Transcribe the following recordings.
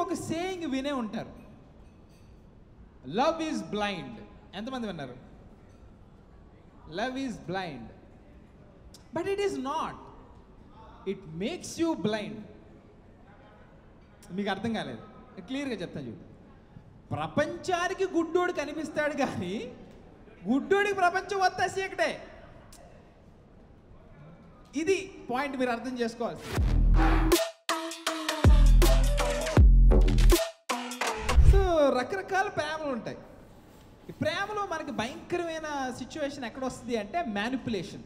ఒక సేయింగ్ వినే ఉంటారు, లవ్ ఈజ్ బ్లైండ్. ఎంతమంది విన్నారు? Love is blind, but it is not, it makes you blind. మీకు అర్థం కాలేదు, క్లియర్గా చెప్తాను చూడు. ప్రపంచానికి గుడ్డోడు కనిపిస్తాడు కానీ గుడ్డోడికి ప్రపంచం వస్తే చీకటే. ఇది పాయింట్ మీరు అర్థం చేసుకోవాలి. సో రకరకాల ప్రేమలు ఉంటాయి. ఈ ప్రేమలో మనకి భయంకరమైన సిచ్యువేషన్ ఎక్కడ వస్తుంది అంటే మ్యానిపులేషన్.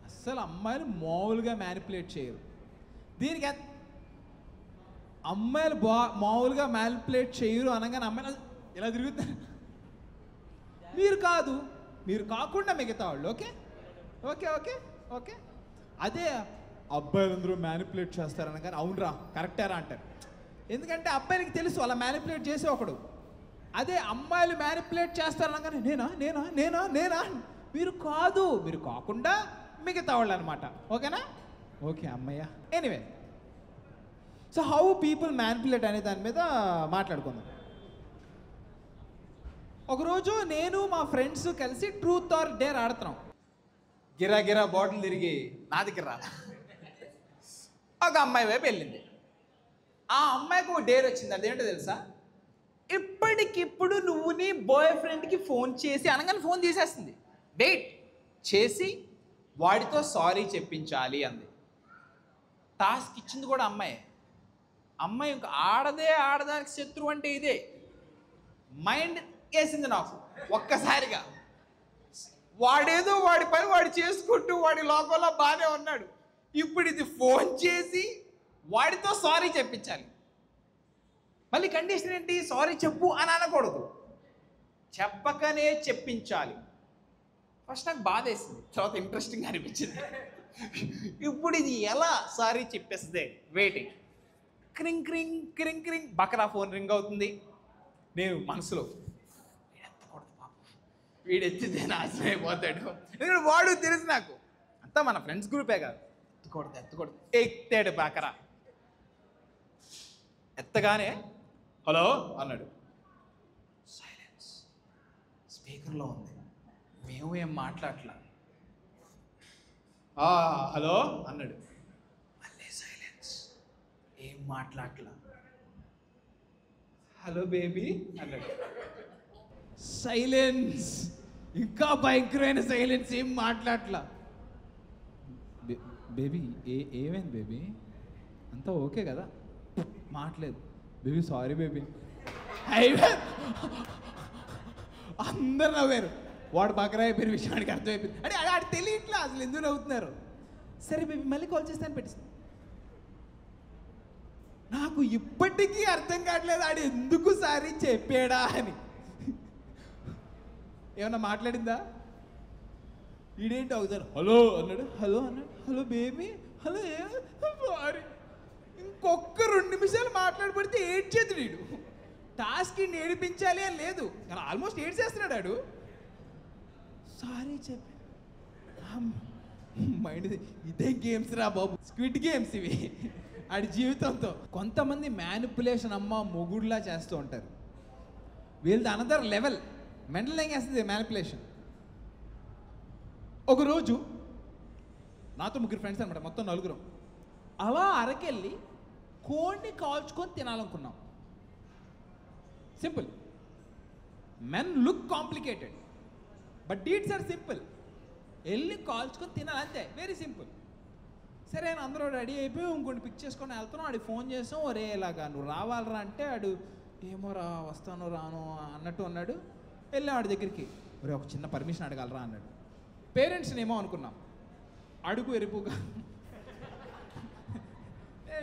అస్సలు అమ్మాయిలు మామూలుగా మ్యానిపులేట్ చేయరు. దీనికి అమ్మాయిలు మామూలుగా మ్యానిపులేట్ చేయరు అనగానే అమ్మాయిలు ఇలా తిరుగుతారు. మీరు కాదు, మీరు కాకుండా మిగతా వాళ్ళు. Okay okay okay okay. అదే అబ్బాయిలు అందరూ మ్యానిపులేట్ చేస్తారు అనగానే అవునరా కరెక్టేరా అంటారు. ఎందుకంటే అబ్బాయిలకి తెలుసు అలా మ్యానిపులేట్ చేసే ఒకడు. అదే అమ్మాయిలు మ్యానిపులేట్ చేస్తారు అనగానే నేనా నేనా నేనా నేనా, మీరు కాదు, మీరు కాకుండా మిగతా వాళ్ళు అనమాట. ఓకేనా? ఓకే అమ్మయ్య. Anyway, so how people manipulate అనే దాని మీద మాట్లాడుకుందాం. ఒకరోజు నేను మా ఫ్రెండ్స్ కలిసి ట్రూత్ ఆర్ డేర్ ఆడుతున్నాం. గిరా గిరా బాటిల్ తిరిగి నా దగ్గర రా, ఒక అమ్మాయి వైపు వెళ్ళింది. ఆ అమ్మాయికి ఒక డేర్ వచ్చింది. అదేంటో తెలుసా? ఇప్పటికిప్పుడు నువ్వు నీ బాయ్ ఫ్రెండ్కి ఫోన్ చేసి అనగానే ఫోన్ తీసేస్తుంది. వెయిట్ చేసి వాడితో సారీ చెప్పించాలి అంది. టాస్క్ ఇచ్చింది కూడా అమ్మాయి. అమ్మాయి ఇంకా ఆడదానికి శత్రువు అంటే ఇదే మైండ్ వేసింది నాకు ఒక్కసారిగా. వాడేదో వాడి పని వాడు చేసుకుంటూ వాడి లోకంలో బాగానే ఉన్నాడు. ఇప్పుడు ఇది ఫోన్ చేసి వాడితో సారీ చెప్పించాలి. మళ్ళీ కండిషన్ ఏంటి? సారీ చెప్పు అని అనకూడదు, చెప్పకనే చెప్పించాలి. ఫస్ట్ నాకు బాధ వేసింది, తర్వాత ఇంట్రెస్టింగ్ అనిపించింది. ఇప్పుడు ఇది ఎలా సారీ చెప్పేస్తుంది? వెయిటింగ్, క్రింగ్ క్రింగ్ క్రింగ్ క్రింగ్, బకరా ఫోన్ రింగ్ అవుతుంది. నేను మనసులో ఎత్తకూడదు పాప, వీడు ఎత్తితే నాశనం అయిపోతాడు. ఎందుకంటే వాడు తెలుసు నాకు, అంతా మన ఫ్రెండ్స్ గ్రూపే కాదు. ఎత్తకూడదు. ఎత్తాడు బకరా. ఎత్తగానే హలో అన్నాడు. సైలెన్స్. స్పీకర్లో ఉంది, మేము ఏం మాట్లాడట్లా. హలో అన్నాడు. మళ్ళీ సైలెన్స్, ఏం మాట్లాడట్లా. హలో బేబీ అన్నాడు. సైలెన్స్, ఇంకా భయంకరమైన సైలెన్స్, ఏం మాట్లాడట్లా. బేబీ ఏమైంది బేబీ, అంతా ఓకే కదా? మాట్లేదు. Baby sorry baby. అందరు నవ్వారు. వాడు బకరా అయిపోయిన విషయానికి అర్థమైపోయింది. అంటే ఆడు తెలియట్లా అసలు ఎందుకు నవ్వుతున్నారు. సరే బేబీ మళ్ళీ కాల్ చేస్తాను పెట్టిస్తాను. నాకు ఇప్పటికీ అర్థం కావట్లేదు ఆడు ఎందుకు సారీ చెప్పాడా అని. ఏమన్నా మాట్లాడిందా? ఈడేంటి అవుతారు హలో అన్నాడు. Hello baby, hello sorry. ఇంకొక 2 నిమిషాలు మాట్లాడబడితే ఏడ్చేది వీడు. టాస్క్ ఏడిపించాలి అని లేదు, కానీ ఆల్మోస్ట్ ఏడ్చేస్తున్నాడు ఆడు. సారీ చెప్పి మైండ్ ఇదే గేమ్స్ రా బాబు, స్క్విడ్ గేమ్స్ ఇవి ఆడి జీవితంతో. కొంతమంది మ్యానిపులేషన్ అమ్మ మొగుడులా చేస్తూ ఉంటారు. వీళ్ళది అనదర్ లెవెల్, మెంటల్ ఏం చేస్తుంది మ్యానిపులేషన్. ఒకరోజు నాతో 3 ఫ్రెండ్స్ అనమాట, మొత్తం 4. అలా అరకెళ్ళి కోడిని కాల్చుకొని తినాలనుకున్నాం. Simple. Men look complicated but deeds are simple. వెళ్ళి కాల్చుకొని తినాలి అంతే, వెరీ సింపుల్. సరే అందరూ రెడీ అయిపోయి ఇంకోటి పిక్ చేసుకొని వెళ్తున్నాం. ఆడికి ఫోన్ చేసాం, ఒరే ఇలాగా నువ్వు రావాలరా అంటే ఆడు ఏమో రా వస్తాను రాను అన్నట్టు అన్నాడు. వెళ్ళాం ఆడి దగ్గరికి. ఒరే ఒక చిన్న పర్మిషన్ అడగలరా అన్నాడు. పేరెంట్స్ని ఏమో అనుకున్నాం, అడుగు ఎరుపుగా.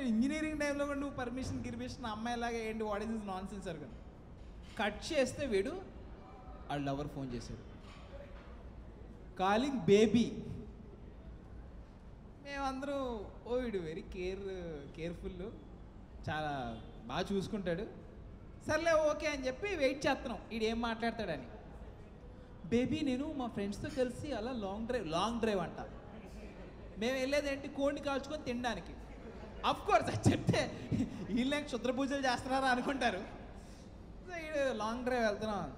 ఇంజనీరింగ్ టైంలో కూడా నువ్వు పర్మిషన్ అమ్మాయిలాగా ఏంటి, what is this non sense అనుకున్నా. కట్ చేస్తే వీడు వాళ్ళ లవర్ ఫోన్ చేశాడు, కాలింగ్ బేబీ. మేమందరూ వీడు వెరీ కేర్ఫుల్, చాలా బాగా చూసుకుంటాడు, సర్లే ఓకే అని చెప్పి వెయిట్ చేస్తున్నాం వీడు ఏం మాట్లాడతాడని. బేబీ నేను మా ఫ్రెండ్స్తో కలిసి అలా లాంగ్ డ్రైవ్ అంట. మేము వెళ్ళేది ఏంటి, కోడిని కాల్చుకొని తినడానికి. అఫ్ కోర్స్ అది చెప్తే వీళ్ళే క్షుద్ర పూజలు చేస్తున్నారా అనుకుంటారు. సో వీడు లాంగ్ డ్రైవ్ వెళ్తున్నాం.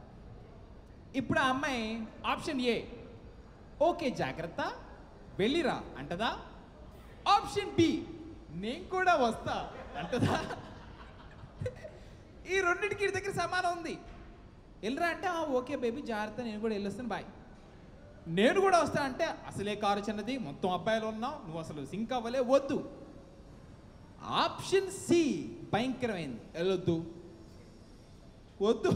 ఇప్పుడు ఆ అమ్మాయి ఆప్షన్ ఏ, ఓకే జాగ్రత్త వెళ్ళిరా అంటదా. ఆప్షన్ బి, నేను కూడా వస్తా అంటదా. ఈ రెండింటికి వీడి దగ్గర సమానం ఉంది. వెళ్ళరా అంటే ఓకే బేబీ జాగ్రత్త, నేను కూడా వెళ్ళొస్తాను బాయ్. నేను కూడా వస్తా అంటే అసలే కారు చిన్నది, మొత్తం అబ్బాయిలు ఉన్నావు, నువ్వు అసలు సింక్ అవ్వలే, వద్దు. ఆప్షన్ సి భయంకరమైంది, వెళ్ళొద్దు వద్దు.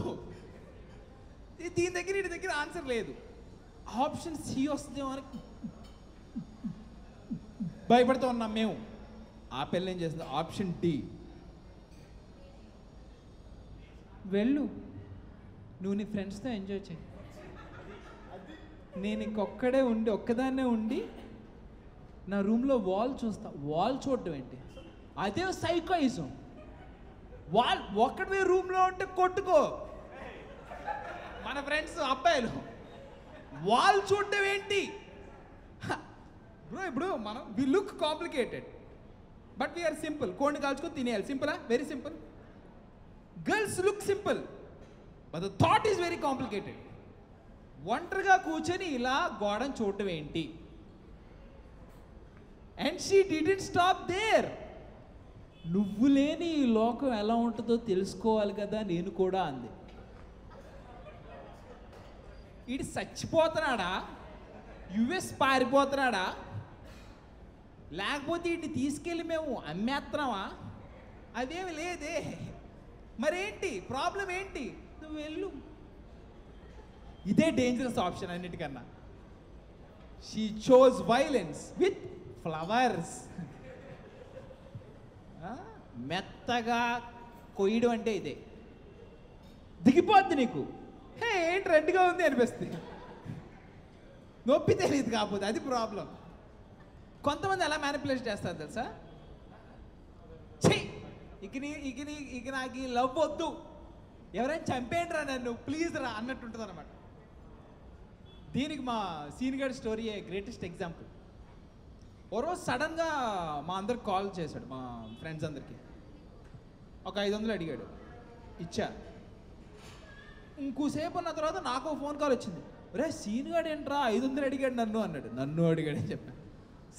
దీని దగ్గర వీడి దగ్గర ఆన్సర్ లేదు. ఆప్షన్ సి వస్తుందేమో అని భయపడుతూ ఉన్నాం మేము. ఆ పిల్ల ఏం చేస్తుంది, ఆప్షన్ డి, వెళ్ళు నువ్వు నీ ఫ్రెండ్స్తో ఎంజాయ్ చేయి, నేను ఇంకొక్కడే ఉండి ఒక్కదాన్నే ఉండి నా రూమ్లో వాల్ చూస్తా. వాల్ చూడటం ఏంటి, అదే సైకోయిజం. వాల్ ఒక్కడే రూమ్లో ఉంటే కొట్టుకో, మన ఫ్రెండ్స్ అబ్బాయిలు వాల్ చూడటం ఏంటి బ్రో. ఇప్పుడు మనం we look complicated but we are simple. కోడిని కాల్చుకొని తినేయాలి, సింపులా, very simple. Girls look simple but the thought is very complicated. ఒంటరిగా కూర్చొని ఇలా గోడను చూడటం ఏంటి? And she didn't stop there. నువ్వు లేని ఈ లోకం ఎలా ఉంటుందో తెలుసుకోవాలి కదా నేను కూడా అంది. వీడు చచ్చిపోతున్నాడా, యుఎస్ పారిపోతున్నాడా, లేకపోతే వీటిని తీసుకెళ్ళి మేము అమ్మేస్తున్నావా? అదేమి లేదే. మరేంటి ప్రాబ్లం ఏంటి? నువ్వు వెళ్ళు. ఇదే డేంజరస్ ఆప్షన్ అన్నిటికన్నా. She chose violence with flowers. మెత్తగా కొయ్యడం అంటే ఇదే. దిగిపోద్ది నీకు, హే ఏంటి రెడ్గా ఉంది అనిపిస్తుంది, నొప్పి తెలియదు కాకపోతే, అది ప్రాబ్లం. కొంతమంది ఎలా మ్యానిపులేట్ చేస్తారు తెలుసా, ఇక నాకు ఈ లవ్ వద్దు, ఎవరైనా చంపేయండి రా నన్ను ప్లీజ్ రా అన్నట్టు ఉంటుంది అనమాట. దీనికి మా సీన్ గడ్ స్టోరీ గ్రేటెస్ట్ ఎగ్జాంపుల్. ఓ రోజు సడన్గా మా అందరికి కాల్ చేశాడు, మా ఫ్రెండ్స్ అందరికీ. ఒక 500 అడిగాడు, ఇచ్చా. ఇంకోసేపు ఉన్న తర్వాత నాకు ఫోన్ కాల్ వచ్చింది, రే సీన్ గడ్ ఏంట్రా 500 అడిగాడు నన్ను అన్నాడు. నన్ను అడిగాడు అని చెప్పాను.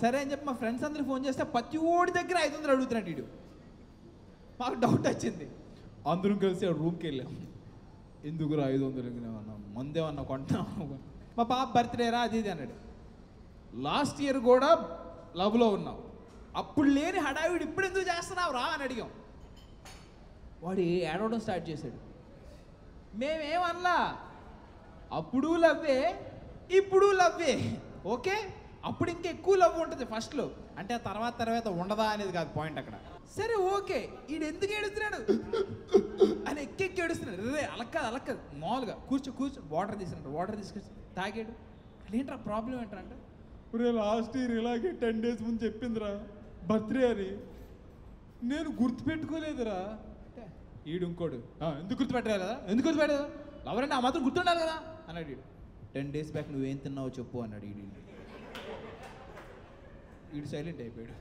సరే అని చెప్పి మా ఫ్రెండ్స్ అందరికి ఫోన్ చేస్తే ప్రతి ఓడి దగ్గర 500 అడుగుతున్నాడు వీడు. మాకు డౌట్ వచ్చింది, అందరం కలిసి ఆ రూమ్కి వెళ్ళాం. ఎందుకురా 500 ఏమన్నా మందేమన్నా కొంటున్నాం, మా పాప బర్త్డేరా అది ఇది అన్నాడు. లాస్ట్ ఇయర్ కూడా లవ్లో ఉన్నాం, అప్పుడు లేని హడావిడి ఇప్పుడు ఎందుకు చేస్తున్నావు రా అని అడిగాం. వాడు ఏడవడం స్టార్ట్ చేశాడు. మేమేమన్నా, అప్పుడు లవ్వే ఇప్పుడు లవ్వే, ఓకే. అప్పుడు ఇంకా ఎక్కువ లవ్ ఉంటుంది ఫస్ట్లో, అంటే తర్వాత ఉండదా అనేది కాదు పాయింట్ అక్కడ. సరే ఓకే, ఈడు ఎందుకు ఏడుస్తున్నాడు అని ఎక్కెక్కి ఏడుస్తున్నాడు. రే అలక్కదు మామూలుగా కూర్చో వాటర్ తీసుకొచ్చి తాగాడు. ఏంట్రా ప్రాబ్లం ఏంటంటే, రే లాస్ట్ ఇయర్ ఇలాగే 10 days ముందు చెప్పిందిరా బర్త్డే అని, నేను గుర్తుపెట్టుకోలేదురా. ఈడు ఇంకోడు, ఎందుకు గుర్తుపెట్టలేదా, ఎందుకు గుర్తుపెట్టలేదా, ఎవరంటే ఆ మాత్రం గుర్తుండాలి కదా అన్నాడు. ఈడు 10 days బ్యాక్ నువ్వేం తిన్నావో చెప్పు అన్నాడు. ఈడు సైలెంట్ అయిపోయాడు.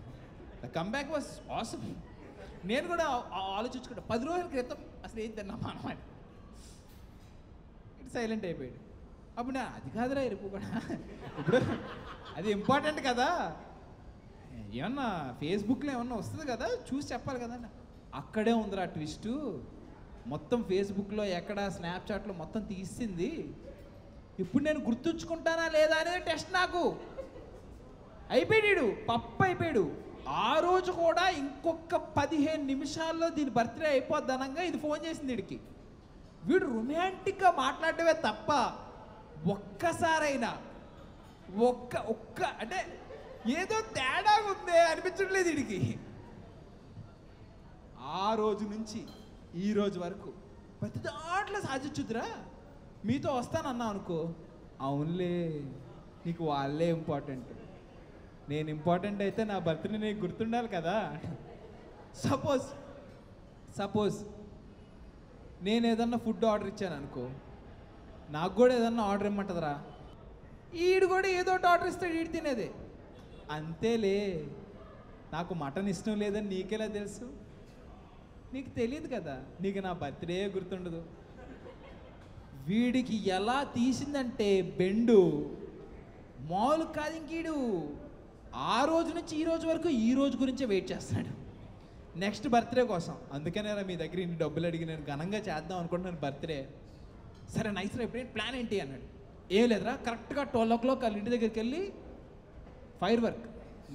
The comeback was awesome. నేను కూడా ఆలోచించుకుంటా 10 రోజుల క్రితం అసలు ఏం తిన్నామా అన్నమాట. ఇటు సైలెంట్ అయిపోయాడు. అప్పుడు నేను అది కాదురా ఎరుపు కూడా, ఇప్పుడు అది ఇంపార్టెంట్ కదా, ఏమన్నా ఫేస్బుక్లో ఏమన్నా వస్తుంది కదా చూసి చెప్పాలి కదా. అక్కడే ఉందిరా ట్విస్టు, మొత్తం ఫేస్బుక్లో ఎక్కడ స్నాప్చాట్లో మొత్తం తీసింది. ఇప్పుడు నేను గుర్తుంచుకుంటానా లేదా అనేది టెస్ట్ నాకు. అయిపోయాడు, పప్పు అయిపోయాడు. ఆ రోజు కూడా ఇంకొక 15 నిమిషాల్లో దీని బర్త్డే అయిపోద్ది అనంగా ఇది ఫోన్ చేసింది వీడికి. వీడు రొమాంటిక్గా మాట్లాడటమే తప్ప ఒక్కసారైనా ఒక్క అంటే ఏదో తేడా ఉందే అనిపించట్లేదు వీడికి. ఆ రోజు నుంచి ఈ రోజు వరకు ప్రతి దాంట్లో సాధించుద్దురా. మీతో వస్తానన్నా అనుకో, అవునులే నీకు వాళ్ళే ఇంపార్టెంట్, నేను ఇంపార్టెంట్ అయితే నా బర్త్డే నీకు గుర్తుండాలి కదా. సపోజ్ నేను ఏదన్నా ఫుడ్ ఆర్డర్ ఇచ్చాను అనుకో, నాకు కూడా ఏదన్నా ఆర్డర్ ఇమ్మంటుందిరా. ఈడు కూడా ఏదో ఒకటి ఆర్డర్ ఇస్తాడు, ఈడు తినేదే. అంతేలే నాకు మటన్ ఇష్టం లేదని నీకెలా తెలుసు? నీకు తెలియదు కదా, నీకు నా బర్త్డే గుర్తుండదు. వీడికి ఎలా తీసిందంటే బెండు మామూలు కాదు. ఇంకీడు ఆ రోజు నుంచి ఈ రోజు వరకు ఈ రోజు గురించే వెయిట్ చేస్తాడు, నెక్స్ట్ బర్త్డే కోసం. అందుకనే మీ దగ్గర ఇన్ని డబ్బులు అడిగి నేను ఘనంగా చేద్దాం అనుకుంటున్నాను బర్త్డే. సరే నైస్ రా, ఎప్పుడేంటి ప్లాన్ ఏంటి అన్నాడు. ఏం లేదురా, కరెక్ట్గా 12 o'clock వాళ్ళ ఇంటి దగ్గరికి వెళ్ళి ఫైర్ వర్క్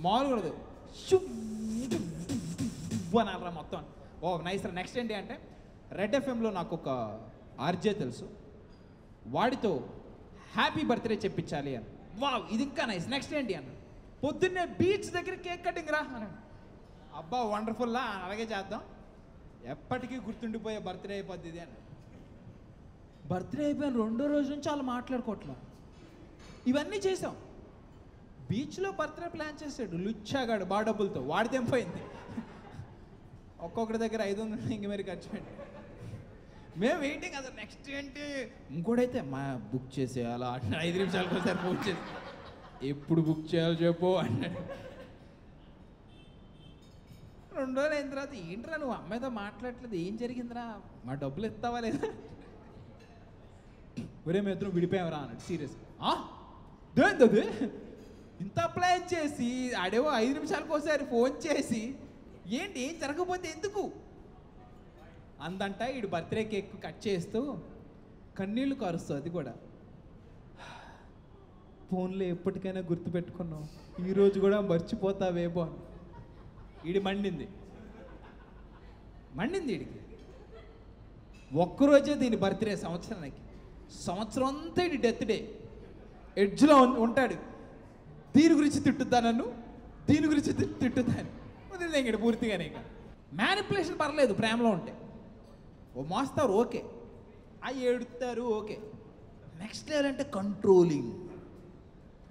మామూలు అనాలరా మొత్తం. ఓ నైస్ రా. నెక్స్ట్ ఏంటి అంటే రెడ్ ఎఫ్ఎంలో నాకు ఒక ఆర్జే తెలుసు, వాడితో హ్యాపీ బర్త్డే చెప్పించాలి అని. వావ్, ఇది ఇంకా నైస్. నెక్స్ట్ ఏంటి అన్నాడు. పొద్దున్నే బీచ్ దగ్గర కేక్ కటింగ్ రా అన్నాడు. అబ్బా వండర్ఫుల్లా, అలాగే చేద్దాం, ఎప్పటికీ గుర్తుండిపోయే బర్త్డే అయిపోద్ది ఇది అన్నాడు. బర్త్డే అయిపోయిన 2వ రోజు నుంచి వాళ్ళు మాట్లాడుకోవట్లా. ఇవన్నీ చేసాం. బీచ్లో బర్త్డే ప్లాన్ చేసాడు లుచ్చాగాడు బాగా డబ్బులతో, వాడి తెంపోయింది. ఒక్కొక్కటి దగ్గర 500 ఇంక మరి ఖర్చు పెట్టి మేము వెయిటింగ్. అసలు నెక్స్ట్ ఏంటి, ఇంకోటైతే మా బుక్ చేసేయాలా అంటే 5 నిమిషాలకు ఒకసారి ఫోన్ చేసి ఎప్పుడు బుక్ చేయాలో చెప్పు అన్నాడు. 2 రోజులు అయిన తర్వాత ఏంట్రా నువ్వు అమ్మాయితో మాట్లాడట్లేదు, ఏం జరిగిందిరా, మా డబ్బులు ఇస్తావా లేదా? ఒరే మీ ఇద్దరు విడిపోయావరా అన్నాడు సీరియస్. దేంతది ఇంత ప్లాన్ చేసి ఆడేవో 5 నిమిషాలకు ఒకసారి ఫోన్ చేసి ఏంటి ఏం జరగకపోతే ఎందుకు అందంట. ఈడు బర్త్డే కేక్ కట్ చేస్తూ కన్నీళ్లు కారుస్తూ, అది కూడా ఫోన్లో ఎప్పటికైనా గుర్తుపెట్టుకున్నావు, ఈరోజు కూడా మర్చిపోతావేమో అని. ఈడి మండింది ఈడికి. ఒక్కరోజే దీని బర్త్డే, సంవత్సరం అంతా ఇది డెత్ డే. ఎడ్జ్లో ఉంటాడు, దీని గురించి తిట్టుద్దా నన్ను, దీని గురించి తిట్టుద్దాను వదిలేంగడు పూర్తిగానే. ఇక మ్యానిపులేషన్ పర్లేదు ప్రేమలో ఉంటే, ఓ మోస్తారు ఓకే, అవి ఏడుతారు ఓకే. నెక్స్ట్ లెవెల్ అంటే కంట్రోలింగ్,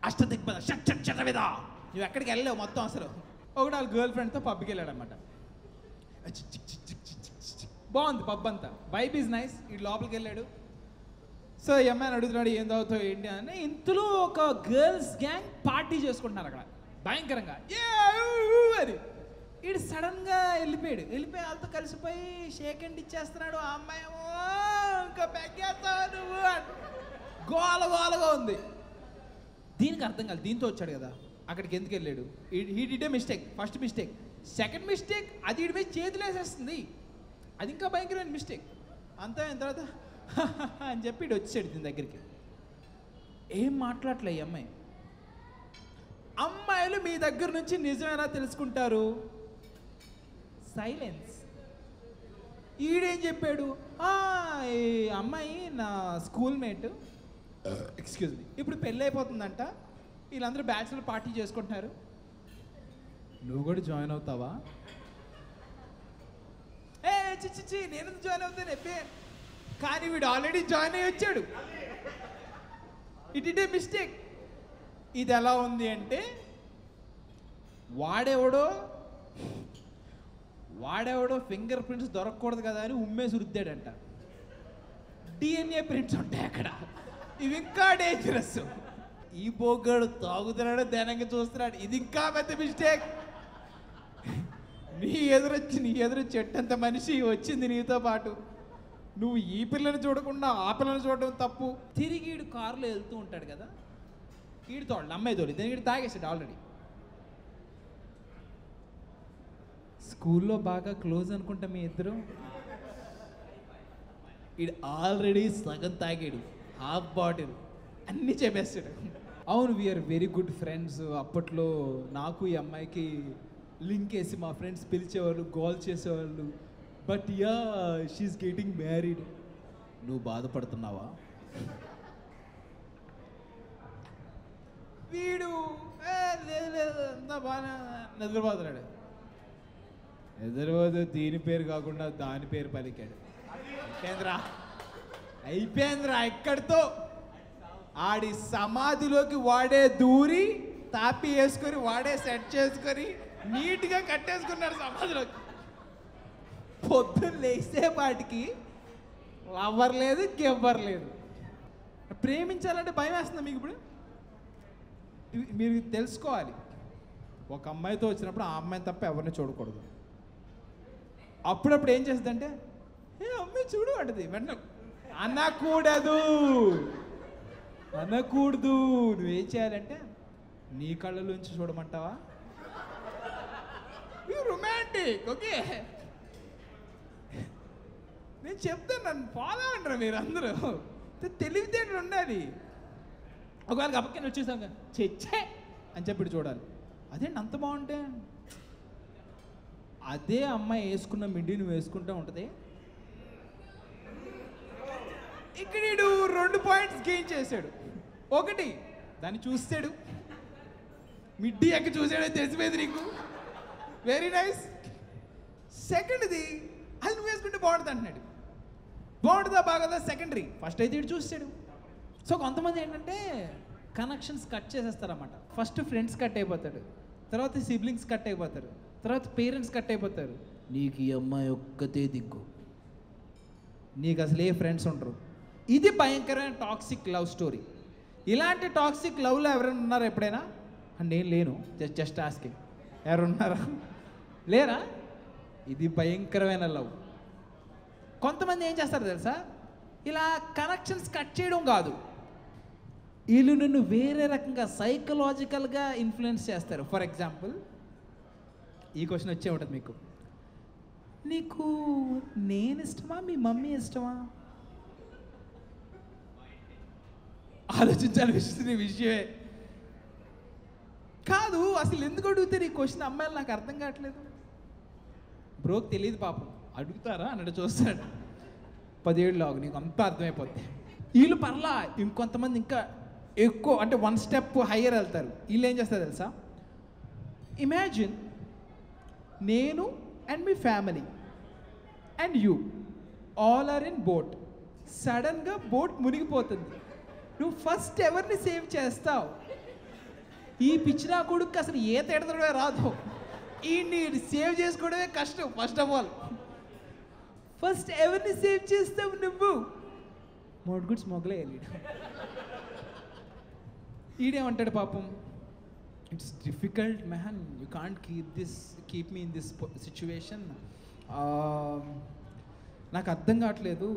అష్టదిగ్బంధ చటవిదా. నువ్వు ఎక్కడికి వెళ్ళలేవు మొత్తం. అసలు ఒకటి వాళ్ళ గర్ల్ ఫ్రెండ్తో పబ్కి వెళ్ళాడనమాట. బాగుంది పబ్ అంతా, వైబ్ ఈజ్ నైస్. ఈ లోపలికి వెళ్ళాడు. సో అమ్మాయిని అడుగుతున్నాడు ఏం చదువుతావు ఏంటి అని. ఇంతలో ఒక గర్ల్స్ గ్యాంగ్ పార్టీ చేసుకుంటున్నారు అక్కడ భయంకరంగా. అది వీడు సడన్గా వెళ్ళిపోయి వాళ్ళతో కలిసిపోయి షేక్ హ్యాండ్ ఇచ్చేస్తున్నాడు. ఆ అమ్మాయి ఏమో ఇంకా పెగ్గేస్తావు నువ్వు గోలగా ఉంది. దీనికి అర్థం కాదు, దీంతో వచ్చాడు కదా అక్కడికి ఎందుకు వెళ్ళాడు. He did a mistake, first mistake. Second mistake అది వీడి మీద చేతులు వేసేస్తుంది, అది ఇంకా భయంకరమైన మిస్టేక్. అంతా అయిన తర్వాత అని చెప్పి ఇటు వచ్చాడు దీని దగ్గరికి. ఏం మాట్లాడలే ఈ అమ్మాయి. అమ్మాయిలు మీ దగ్గర నుంచి నిజమేనా తెలుసుకుంటారు, సైలెన్స్. ఈడేం చెప్పాడు, ఈ అమ్మాయి నా స్కూల్ మేట్, ఎక్స్క్యూజ్ మీ, ఇప్పుడు పెళ్ళి అయిపోతుందంట, వీళ్ళందరూ బ్యాచులర్ పార్టీ చేసుకుంటున్నారు, నువ్వు కూడా జాయిన్ అవుతావా? చిచ్చి నేను జాయిన్ అవుతాను ఎప్పే. కానీ వీడు ఆల్రెడీ జాయిన్ అయ్యి వచ్చాడు. It A mistake. ఇది ఎలా ఉంది అంటే వాడెవడో ఫింగర్ ప్రింట్స్ దొరకకూడదు కదా అని ఉమ్మేసి రుద్దాడంట. DNA ప్రింట్స్ ఉంటాయి అక్కడ, ఇవి ఇంకా డేంజరస్. ఈ బోగ్గాడు తాగుతున్నాడు, ధ్యానంగా చూస్తున్నాడు, ఇది ఇంకా పెద్ద మిస్టేక్. నీ ఎదురు చెట్టంత మనిషి వచ్చింది నీతో పాటు, నువ్వు ఈ పిల్లని చూడకుండా ఆ పిల్లని చూడడం తప్పు. తిరిగి ఈడు కారులో వెళ్తూ ఉంటాడు కదా, ఈడు తోడు అమ్మాయి తోడు, దానికి ఈడు తాగేసాడు ఆల్రెడీ. స్కూల్లో బాగా క్లోజ్ అనుకుంటా మీ ఇద్దరు. ఈడు ఆల్రెడీ సగం తాగాడు, హాఫ్ బాటిల్ అన్నీ చెప్పేస్తాడు. అవును, వీఆర్ వెరీ గుడ్ ఫ్రెండ్స్. అప్పట్లో నాకు ఈ అమ్మాయికి లింక్ వేసి మా ఫ్రెండ్స్ పిలిచేవాళ్ళు, గోల్ చేసేవాళ్ళు. But ya she's getting married. నువ్వు బాధపడుతున్నావా? వీడు లేదు అంతా బాగా నిద్రపోతున్నాడు. నిద్రపోతే దీని పేరు కాకుండా దాని పేరు పలికాడు. అయిపోయిందిరా ఇక్కడితో. ఆడి సమాధిలోకి వాడే దూరి తాపి వేసుకొని వాడే సెట్ చేసుకొని నీట్గా కట్టేసుకున్నాడు సమాధిలోకి. పొద్దున్న లేసేపాటికి లవ్వర్ లేదు, గివ్వర్ లేదు. ప్రేమించాలంటే భయం వేస్తుందా మీకు? ఇప్పుడు మీరు తెలుసుకోవాలి, ఒక అమ్మాయితో వచ్చినప్పుడు ఆ అమ్మాయిని తప్ప ఎవరిని చూడకూడదు. అప్పుడప్పుడు ఏం చేస్తుందంటే ఏ అమ్మాయి చూడు అంటది. వెంటనే అనకూడదు, అనకూడదు. నువ్వేం చేయాలంటే నీ కళ్ళలోంచి చూడమంటావా? రొమాంటిక్. ఓకే, నేను చెప్తాను, నన్ను ఫాలో అంటారు మీరు అందరూ. తెలివితేటలు ఉండాలి. ఒకవేళ గప్పకని వచ్చేసాక చెచ్చే అని చెప్పి చూడాలి. అదేంటి అంత బాగుంటే? అదే అమ్మాయి వేసుకున్న మిడ్డీ నువ్వు వేసుకుంటూ ఉంటుంది. ఇక్కడ 2 పాయింట్స్ గెయిన్ చేశాడు. ఒకటి, దాన్ని చూస్తాడు, మిడ్డీ ఎక్క చూసాడో తెలిసిపోయింది నీకు. Very nice. సెకండ్ది, అది నువ్వు వేసుకుంటే బాగుంటుంది అంటున్నాడు. బాగుంటుందా బాగుందా సెకండరీ. ఫస్ట్ అయితే ఇటు చూస్తాడు. సో కొంతమంది ఏంటంటే కనెక్షన్స్ కట్ చేసేస్తారన్నమాట. ఫస్ట్ ఫ్రెండ్స్ కట్ అయిపోతాడు, తర్వాత సిబ్లింగ్స్ కట్ అయిపోతారు, తర్వాత పేరెంట్స్ కట్ అయిపోతారు. నీకు ఈ అమ్మాయి ఒక్కతే దిక్కు, నీకు అసలు ఏ ఫ్రెండ్స్ ఉండరు. ఇది భయంకరమైన టాక్సిక్ లవ్ స్టోరీ. ఇలాంటి టాక్సిక్ లవ్లో ఎవరైనా ఉన్నారా ఎప్పుడైనా? నేను లేను, జస్ట్ ఆస్కింగ్. ఎవరున్నారా? లేరా? ఇది భయంకరమైన లవ్. కొంతమంది ఏం చేస్తారు తెలుసా, ఇలా కనెక్షన్స్ కట్ చేయడం కాదు, వీళ్ళు నిన్ను వేరే రకంగా సైకలాజికల్గా ఇన్ఫ్లుయెన్స్ చేస్తారు. ఫర్ ఎగ్జాంపుల్, ఈ క్వశ్చన్ వచ్చే ఉంటుంది మీకు, నీకు నేను ఇష్టమా మీ మమ్మీ ఇష్టమా? ఆలోచించాల్సిన విషయమే కాదు. అసలు ఎందుకు అడుగుతారు ఈ క్వశ్చన్ అమ్మాయిలు? నాకు అర్థం కావట్లేదు. బ్రోకి తెలియదు పాపం, అడుగుతారా అన్నట్టు చూస్తాడు. 10 ఏళ్ళు లాగు, నీకు అంతా అర్థమైపోద్ది. వీళ్ళు పర్లా, ఇంకొంతమంది ఇంకా ఎక్కువ, అంటే 1 స్టెప్ హయ్యర్ వెళ్తారు. వీళ్ళు ఏం చేస్తారు తెలుసా, ఇమాజిన్ నేను అండ్ మీ family and you all are in boat. సడన్గా బోట్ మునిగిపోతుంది. నువ్వు ఫస్ట్ ఎవరిని సేవ్ చేస్తావు? ఈ పిచ్చినా కొడుకు అసలు ఏ తేడదడమే రాదు. ఈ సేవ్ చేసుకోవడమే కష్టం. ఫస్ట్ ఆఫ్ ఆల్ ఫస్ట్ ఎవరిని సేవ్ చేస్తావు నువ్వు? మోడ్గుడ్స్ మొగలేయాలి. ఈడేమంటాడు పాపం, it's difficult man, you can't keep me in this situation. నాకు అర్థం కావట్లేదు.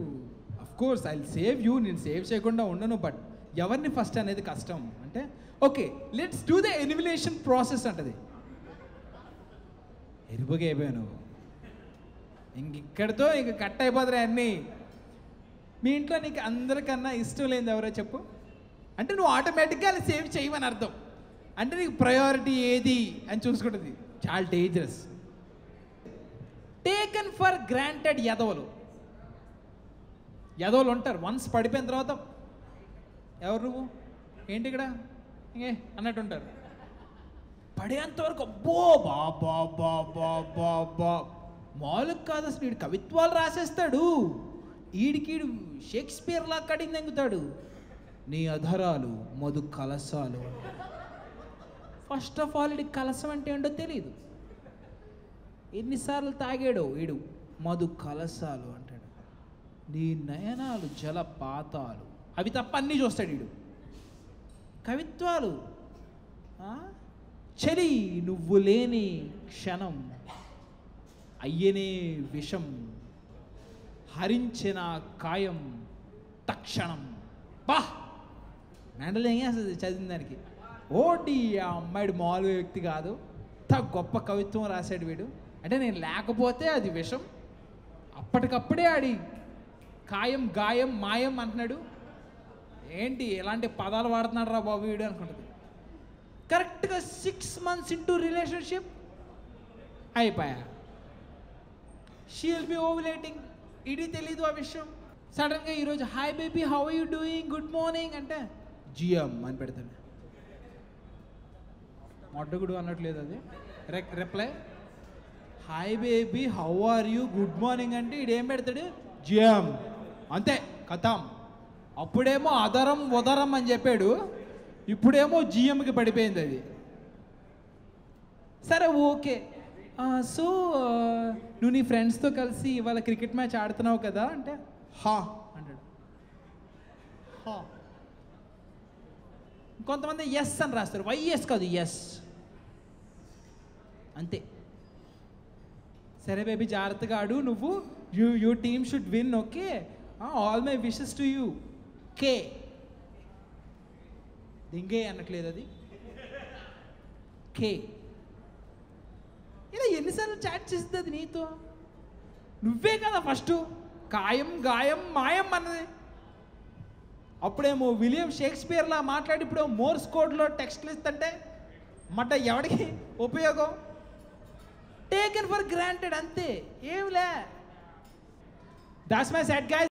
Of course I will save you, నేను సేవ్ చేయకుండా ఉండను, బట్ ఎవరిని ఫస్ట్ అనేది కష్టం. అంటే okay, let's do the elimination process అంటది. ఎరుపుగా అయిపోయాను, ఇక్కడితో ఇంక కట్ అయిపోతాయి అన్నీ. మీ ఇంట్లో నీకు అందరికన్నా ఇష్టం లేనిది ఎవరో చెప్పు. అంటే నువ్వు ఆటోమేటిక్గా అది సేవ్ చేయమని అర్థం. అంటే నీకు ప్రయారిటీ ఏది అని చూసుకుంటుంది. చాలా డేంజరస్. టేకన్ ఫర్ గ్రాంటెడ్ ఎదవలు ఉంటారు. వన్స్ పడిపోయిన తర్వాత ఎవరు నువ్వు ఏంటి ఇక్కడ ఇంకే అన్నట్టు ఉంటారు. పడేంతవరకు అబ్బో బాబా బాబా బాబా మాలుక్ కాదు అసలు. వీడు కవిత్వాలు రాసేస్తాడు, ఈడికీడు షేక్స్పియర్లా కడింది ఎంగుతాడు. నీ అధరాలు మధు కలసాలు. ఫస్ట్ ఆఫ్ ఆల్, ఇది కలసం అంటే ఏంటో తెలియదు. ఎన్నిసార్లు తాగాడో వీడు. మధు కలసాలు అంటాడు. నీ నయనాలు జలపాతాలు, అవి తప్ప అన్నీ చూస్తాడు వీడు. కవిత్వాలు. చలి నువ్వు లేని క్షణం, అయ్యనే విషం, హరించిన కాయం తక్షణం. బా మెండల్ ఏం చేస్తుంది చదివిన దానికి. ఓటి ఆ అమ్మాయిడు మామూలు వ్యక్తి కాదు, గొప్ప కవిత్వం రాశాడు వీడు. అంటే నేను లేకపోతే అది విషం, అప్పటికప్పుడే ఆడి కాయం గాయం మాయం అంటున్నాడు. ఏంటి ఎలాంటి పదాలు వాడుతున్నాడు రా బాబు వీడు అనుకుంటుంది. కరెక్ట్గా 6 months ఇంటూ రిలేషన్షిప్ అయిపోయా. She will be ovulating. ఇది తెలీదు ఆ విషయం. సడన్గా ఈరోజు hi baby how are you doing, good morning అంటే జిఎం అని పెడతాడు. మొట్టగుడు అన్నట్లేదు అది. Reply hi baby how are you good morning అంటే ఇడేం పెడతాడు, జిఎం. అంతే కథం. అప్పుడేమో అదరం ఉదరం అని చెప్పాడు, ఇప్పుడేమో జిఎంకి పడిపోయింది అది. సరే ఓకే. సో నువ్వు నీ ఫ్రెండ్స్తో కలిసి ఇవాళ క్రికెట్ మ్యాచ్ ఆడుతున్నావు కదా అంటే హా అంటాడు. హా. కొంతమంది ఎస్ అని రాస్తారు. వైఎస్ కాదు, ఎస్. అంతే. సరే బేబీ జాగ్రత్తగా ఆడు నువ్వు, you team should win, okay, all my wishes to you, k. దింగే అనట్లేదు అది, కే. ఇలా ఎన్నిసార్లు చాట్ చేస్తుంది అది నీతో? నువ్వే కదా ఫస్ట్ ఖాయం గాయం మాయం అన్నది. అప్పుడేమో విలియం షేక్స్పియర్లా మాట్లాడి ఇప్పుడు మోర్స్ కోడ్లో టెక్స్ట్లు ఇస్తుంటే మట ఎవడికి ఉపయోగం? టేకెన్ ఫర్ గ్రాంటెడ్ అంతే, ఏమిలే. That's my set guys.